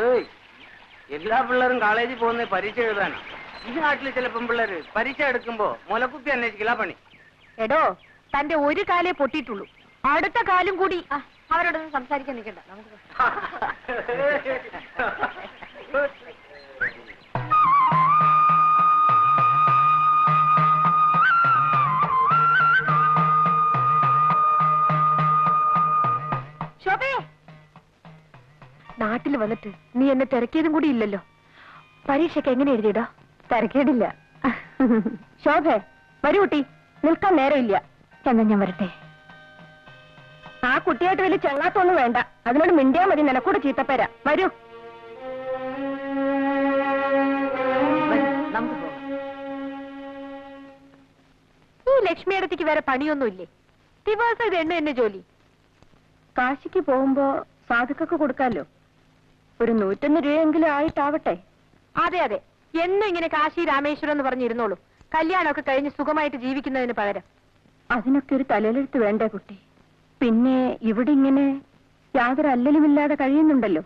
ഏയ്, എല്ലാ പിള്ളേരും കോളേജിൽ പോകുന്ന പരീക്ഷ എഴുതാനാ. ഈ നാട്ടിൽ ചില പെൺപിള്ളേര് പരീക്ഷ എടുക്കുമ്പോ മുലക്കുപ്പി അന്വേഷിക്കില്ല പണി. എടോ, തന്റെ ഒരു കാലേ പൊട്ടിയിട്ടുള്ളൂ, അടുത്ത കാലും കൂടി. അവരോടൊന്നും സംസാരിക്കാൻ നിൽക്കണ്ട, നമുക്ക് ശോഭേ, നാട്ടിൽ വന്നിട്ട് നീ എന്നെ തിരക്കിയതും കൂടി ഇല്ലല്ലോ. പരീക്ഷയ്ക്ക് എങ്ങനെ എഴുതിയിടാ? തിരക്കേടില്ല. ശോഭേ, വരൂ കുട്ടി, നിൽക്കാൻ നേരമില്ല. എന്നാ ഞാൻ വരട്ടെ. ആ കുട്ടിയായിട്ട് വലിയ ചങ്ങാത്തൊന്നും വേണ്ട, അതിനോട് മിണ്ടിയാ മതി, നിനക്കൂടെ ചീത്തപ്പേരാ. വരൂ. ഈ ലക്ഷ്മിയടത്തേക്ക് വേറെ പണിയൊന്നുമില്ലേ? ദിവസം ഇത് എന്നെ ജോലി. കാശിക്ക് പോകുമ്പോ സാധുക്കൊക്കെ കൊടുക്കാലോ. ഒരു 101 രൂപയെങ്കിലും ആയിട്ടാവട്ടെ. അതെ അതെ, എന്നും ഇങ്ങനെ കാശി രാമേശ്വരം എന്ന് പറഞ്ഞിരുന്നോളൂ. കല്യാണമൊക്കെ കഴിഞ്ഞ് സുഖമായിട്ട് ജീവിക്കുന്നതിന് പകരം. അതിനൊക്കെ ഒരു തലയിലെടുത്ത് വേണ്ടേ കുട്ടി? പിന്നെ ഇവിടെ ഇങ്ങനെ യാതൊരു അല്ലലുമില്ലാതെ കഴിയുന്നുണ്ടല്ലോ,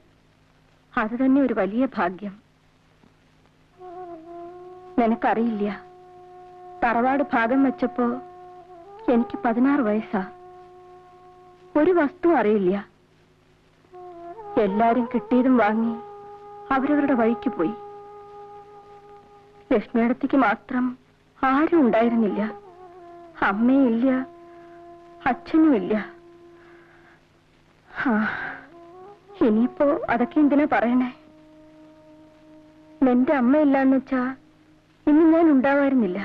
അത് തന്നെ ഒരു വലിയ ഭാഗ്യം. നിനക്കറിയില്ല, തറവാട് ഭാഗം വെച്ചപ്പോ എനിക്ക് 16 വയസ്സാ. ഒരു വസ്തു അറിയില്ല. എല്ലാരും കിട്ടിയതും വാങ്ങി അവരവരുടെ വഴിക്ക് പോയി. ലക്ഷ്മിയടത്തേക്ക് മാത്രം ആരും ഉണ്ടായിരുന്നില്ല. അമ്മയില്ല, അച്ഛനുമില്ല. ഇനിയിപ്പോ അതൊക്കെ എന്തിനാ പറയണേ? നിന്റെ അമ്മയില്ലാന്ന് വെച്ചാ ഇന്ന് ഞാൻ ഉണ്ടാവായിരുന്നില്ല.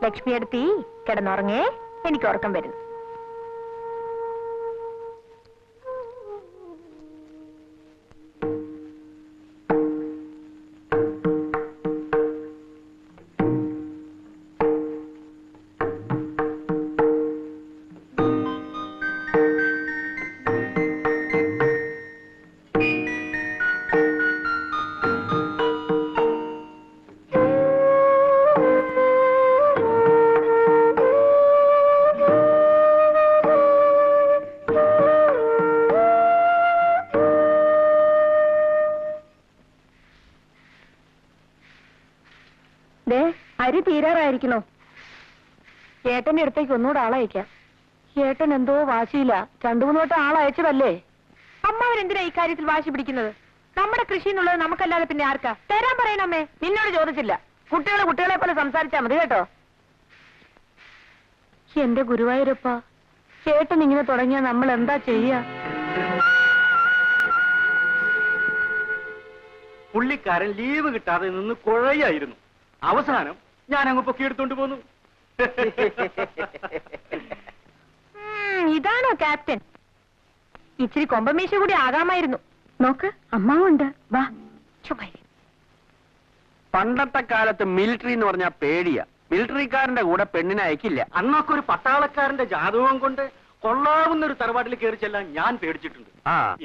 ലക്ഷ്മിയടുത്തി കിടന്നുറങ്ങേ, എനിക്ക് ഉറക്കം വരുന്നു. അരി തീരാറായിരിക്കണോ? ഏട്ടന്റെ അടുത്തേക്ക് ഒന്നുകൂടെ ആളയക്കാം. ഏട്ടൻ എന്തോ വാശിയില്ല, 2-3 വട്ടം ആളയച്ചതല്ലേ. അമ്മാവരെന്തിനാ ഇക്കാര്യത്തിൽ വാശി പിടിക്കുന്നത്? നമ്മുടെ കൃഷി എന്നുള്ളത് നമുക്കല്ലാതെ പിന്നെ ആർക്കാ? തരാൻ പറയണമ്മേ. നിന്നോട് ചോദിച്ചില്ല. കുട്ടികളെ പോലെ സംസാരിച്ചാ മതി കേട്ടോ. എന്റെ ഗുരുവായൂരപ്പ, ഏട്ടൻ ഇങ്ങനെ തുടങ്ങിയാ നമ്മൾ എന്താ ചെയ്യാ? പുള്ളിക്കാരൻ ലീവ് കിട്ടാതെ നിന്ന് കുഴയായിരുന്നു. അവസാനം ഞാൻ അങ്ങ് പൊക്കിയെടുത്തോണ്ട് പോന്നു. ഇതാണോ ക്യാപ്റ്റൻ? ഇച്ചിരി കൊമ്പമീശ കൂടി ആകാമായിരുന്നു. നോക്ക്, അമ്മാവുണ്ട്. വാ. പണ്ടത്തെ കാലത്ത് മിലിറ്ററി എന്ന് പറഞ്ഞാൽ പേടിയാ. മിലിറ്ററിക്കാരന്റെ കൂടെ പെണ്ണിനെ അയക്കില്ല. അന്നൊക്കെ ഒരു പട്ടാളക്കാരന്റെ ജാതകം കൊണ്ട് കൊള്ളാവുന്ന ഒരു തറവാട്ടിൽ കയറി ചെല്ലാൻ ഞാൻ പേടിച്ചിട്ടുണ്ട്.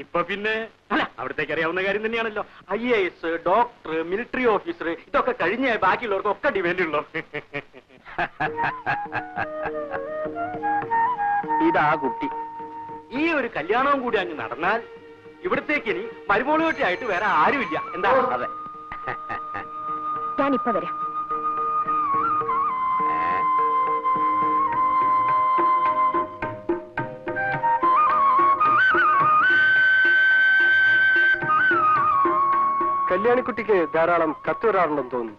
ഇപ്പൊ പിന്നെ അല്ല, അവിടത്തേക്ക് അറിയാവുന്ന കാര്യം തന്നെയാണല്ലോ. IAS, ഡോക്ടർ, മിലിറ്ററി ഓഫീസർ, ഇതൊക്കെ കഴിഞ്ഞ ബാക്കിയുള്ളവർക്കൊക്കെ ഡിമാൻഡ് ഉള്ളു. ഇതാ കുട്ടി. ഈ ഒരു കല്യാണവും കൂടി അങ്ങ് നടന്നാൽ ഇവിടത്തേക്ക് ഇനി മരുമോളുകെട്ടിയായിട്ട് വേറെ ആരുമില്ല. എന്താ? അതെ. ഞാനിപ്പോ വരാം. കല്യാണിക്കുട്ടിക്ക് ധാരാളം കത്ത് വരാറുണ്ടെന്ന് തോന്നുന്നു.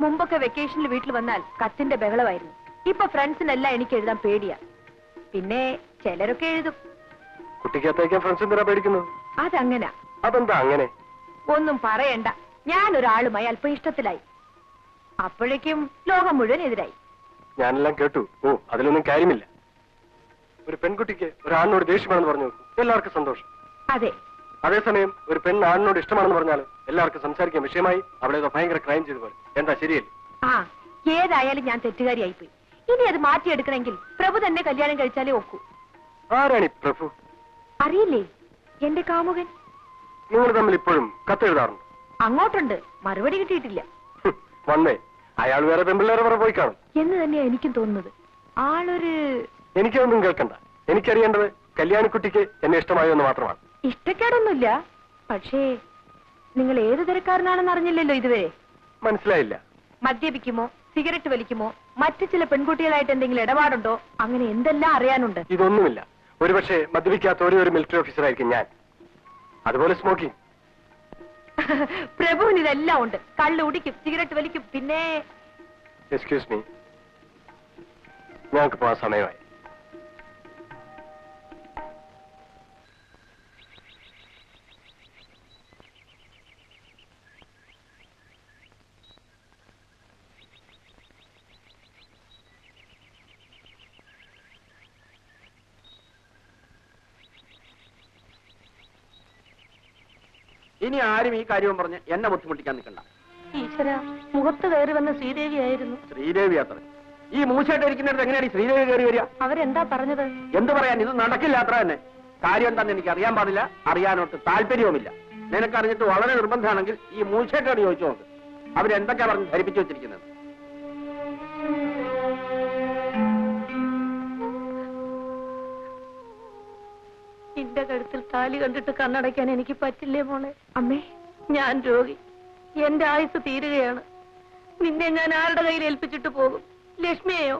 മുമ്പൊക്കെ വെക്കേഷനിൽ വീട്ടിൽ വന്നാൽ കത്തിന്റെ ബഹളമായിരുന്നു. ഇപ്പൊ ഫ്രണ്ട്സിനെല്ലാം എനിക്ക് എഴുതാൻ പേടിയാ. പിന്നെ ചിലരൊക്കെ എഴുതും. കുട്ടിക്ക് അത്തയക്കാൻ ഫ്രണ്ട്സ് എന്തിനാ പേടിക്കുന്നത്? അതങ്ങനാ. അതെന്താ അങ്ങനെ? ഒന്നും പറയണ്ട, ഞാനൊരാളുമായി അല്പം ഇഷ്ടത്തിലായി. അപ്പോഴേക്കും ലോകം മുഴുവൻ എതിരായി. ഞാനെല്ലാം കേട്ടു. ഓ, അതിലൊന്നും കാര്യമില്ല. ഒരു പെൺകുട്ടിക്ക് ഒരാണിനോട് ദേഷ്യമാണെന്ന് പറഞ്ഞു എല്ലാവർക്കും സന്തോഷം. അതെ. അതേസമയം ഒരു പെണ്ണ് ആണിനോട് ഇഷ്ടമാണെന്ന് പറഞ്ഞാൽ എല്ലാവർക്കും സംസാരിക്കാൻ വിഷയമായി. അവിടെ ഭയങ്കര ക്രൈം ചെയ്തു പോലെ. എന്താ ശരിയല്ലേ? ഏതായാലും ഞാൻ തെറ്റുകാരിയായിപ്പോയി. ഇനി അത് മാറ്റിയെടുക്കണമെങ്കിൽ പ്രഭു തന്നെ കല്യാണം കഴിച്ചാലേ ഒക്കൂ. ആരാണി പ്രഭു? അറിയില്ലേ, എന്റെ കാമുകൻ. നിങ്ങൾ തമ്മിൽ ഇപ്പോഴും കത്തെഴുതാറുണ്ട്? അങ്ങോട്ടുണ്ട്, മറുപടി കിട്ടിയിട്ടില്ല. വന്നേ, അയാൾ വേറെ പെൺപിള്ളേരെ വേറെ പോയി കാണും എന്ന് തന്നെയാ എനിക്കും തോന്നുന്നത്. ആളൊരു... എനിക്കൊന്നും കേൾക്കണ്ട. എനിക്കറിയേണ്ടത് കല്യാണിക്കുട്ടിക്ക് എന്നെ ഇഷ്ടമായോ എന്ന് മാത്രമാണ്. ഇഷ്ടക്കേടൊന്നുമില്ല, പക്ഷേ നിങ്ങൾ ഏത് തരക്കാരനാണെന്ന് അറിഞ്ഞില്ലല്ലോ ഇതുവരെ. മനസ്സിലായില്ല. മദ്യപിക്കുമോ, സിഗരറ്റ് വലിക്കുമോ, മറ്റു ചില പെൺകുട്ടികളായിട്ട് എന്തെങ്കിലും ഇടപാടുണ്ടോ, അങ്ങനെ എന്തെല്ലാം അറിയാനുണ്ട്. ഇതൊന്നുമില്ല. ഒരുപക്ഷെ മദ്യപിക്കാത്ത ഒരേ ഒരു മിലിറ്ററി ഓഫീസർ ആയിരിക്കും ഞാൻ. അതുപോലെ സ്മോക്കിംഗ്. പ്രഭുവിന് ഇതെല്ലാം ഉണ്ട്. കള്ള് കുടിക്കും, സിഗരറ്റ് വലിക്കും, പിന്നെ... എക്സ്ക്യൂസ് മീ, ഞങ്ങൾക്ക് പോകാൻ സമയമായി. ഇനി ആരും ഈ കാര്യവും പറഞ്ഞ് എന്നെ ബുദ്ധിമുട്ടിക്കാൻ നിൽക്കണ്ട. ഈശ്വര, മുഖത്ത് കയറി വന്ന ശ്രീദേവിയായിരുന്നു. ശ്രീദേവി അത്ര ഈ മൂശയായിട്ട് ഇരിക്കുന്നിടത്ത് എങ്ങനെയാണ് ഈ ശ്രീദേവി കയറി വരിക? അവരെന്താ പറഞ്ഞത്? എന്ത് പറയാൻ, ഇത് നടക്കില്ല അത്ര തന്നെ. കാര്യം എന്താണെന്ന് എനിക്ക് അറിയാൻ പാടില്ല, അറിയാനോട്ട് താല്പര്യവുമില്ല. നിനക്കറിഞ്ഞിട്ട് വളരെ നിർബന്ധമാണെങ്കിൽ ഈ മൂശയായിട്ടോട് ചോദിച്ചു നോക്ക്, അവരെന്തൊക്കെയാ പറഞ്ഞ് ധരിപ്പിച്ചു വെച്ചിരിക്കുന്നത്. എന്റെ കഴുത്തിൽ താലി കണ്ടിട്ട് കണ്ണടയ്ക്കാൻ എനിക്ക് പറ്റില്ലേ മോളെ. അമ്മേ, ഞാൻ രോഗി. എന്റെ ആയുസ് തീരുകയാണ്. നിന്നെ ഞാൻ ആരുടെ കയ്യിൽ ഏൽപ്പിച്ചിട്ട് പോകും? ലക്ഷ്മിയെയോ?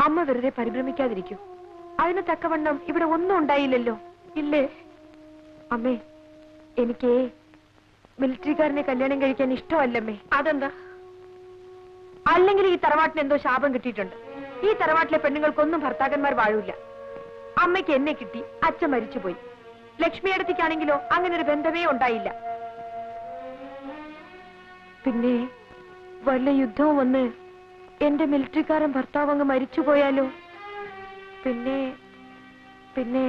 അമ്മ വെറുതെ പരിഭ്രമിക്കാതിരിക്കൂ. അതിന് തക്കവണ്ണം ഇവിടെ ഒന്നും ഉണ്ടായില്ലല്ലോ, ഇല്ലേ? അമ്മേ, എനിക്ക് മിലിറ്ററിക്കാരനെ കല്യാണം കഴിക്കാൻ ഇഷ്ടമല്ലമ്മേ. അതെന്താ? അല്ലെങ്കിൽ ഈ തറവാട്ടിന് എന്തോ ശാപം കിട്ടിയിട്ടുണ്ട്. ഈ തറവാട്ടിലെ പെണ്ണുങ്ങൾക്കൊന്നും ഭർത്താക്കന്മാർ വാഴൂല. അമ്മയ്ക്ക് എന്നെ കിട്ടി, അച്ഛൻ മരിച്ചുപോയി. ലക്ഷ്മിയടത്തിക്കാണെങ്കിലോ അങ്ങനെ ഒരു ബന്ധമേ ഉണ്ടായില്ല. പിന്നെ വല്ല യുദ്ധവും വന്ന് എന്റെ മിലിറ്ററിക്കാരൻ ഭർത്താവ് അങ്ങ് മരിച്ചുപോയാലോ? പിന്നെ പിന്നെ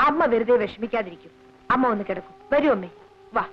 അമ്മ വെറുതെ വിഷമിക്കാതിരിക്കും. അമ്മ ഒന്ന് കിടക്കും. വരൂ അമ്മേ, വാ.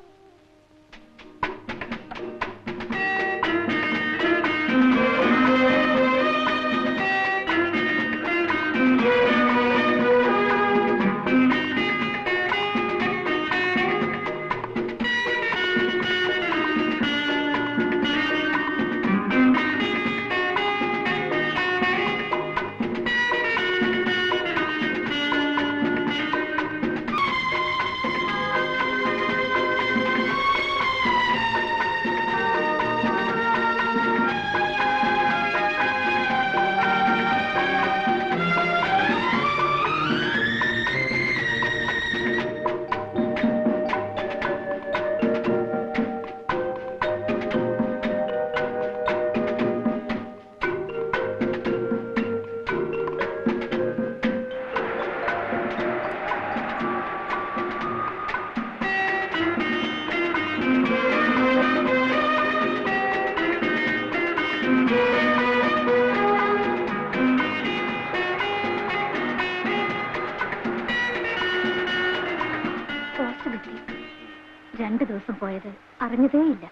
പോയത് അറിഞ്ഞതേയില്ല.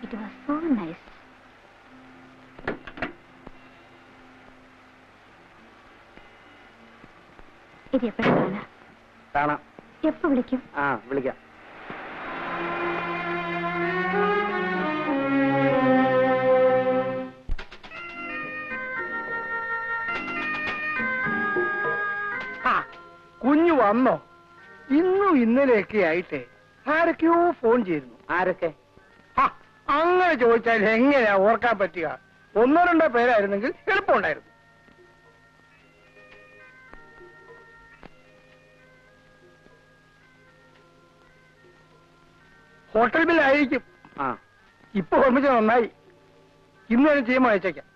It was so nice. ഇത് എപ്പോഴാണ് കാണാം? എപ്പോ വിളിക്കും? വിളിക്കാം. കുഞ്ഞു വന്നോ? ഇന്നും ഇന്നലെയൊക്കെ ആയിട്ട് ആരൊക്കെയോ ഫോൺ ചെയ്തിരുന്നു. ആരൊക്കെ? അങ്ങനെ ചോദിച്ചാൽ എങ്ങനെയാ ഓർക്കാൻ പറ്റുക? ഒന്നോ രണ്ടോ പേരായിരുന്നെങ്കിൽ എളുപ്പമുണ്ടായിരുന്നു. ഹോട്ടൽ ബില്ലായിരിക്കും. ഇപ്പൊ ഓർമ്മിച്ച നന്നായി. ഇന്ന് തന്നെ ചെയ്യുമ്പോൾ അയച്ചേക്കാം.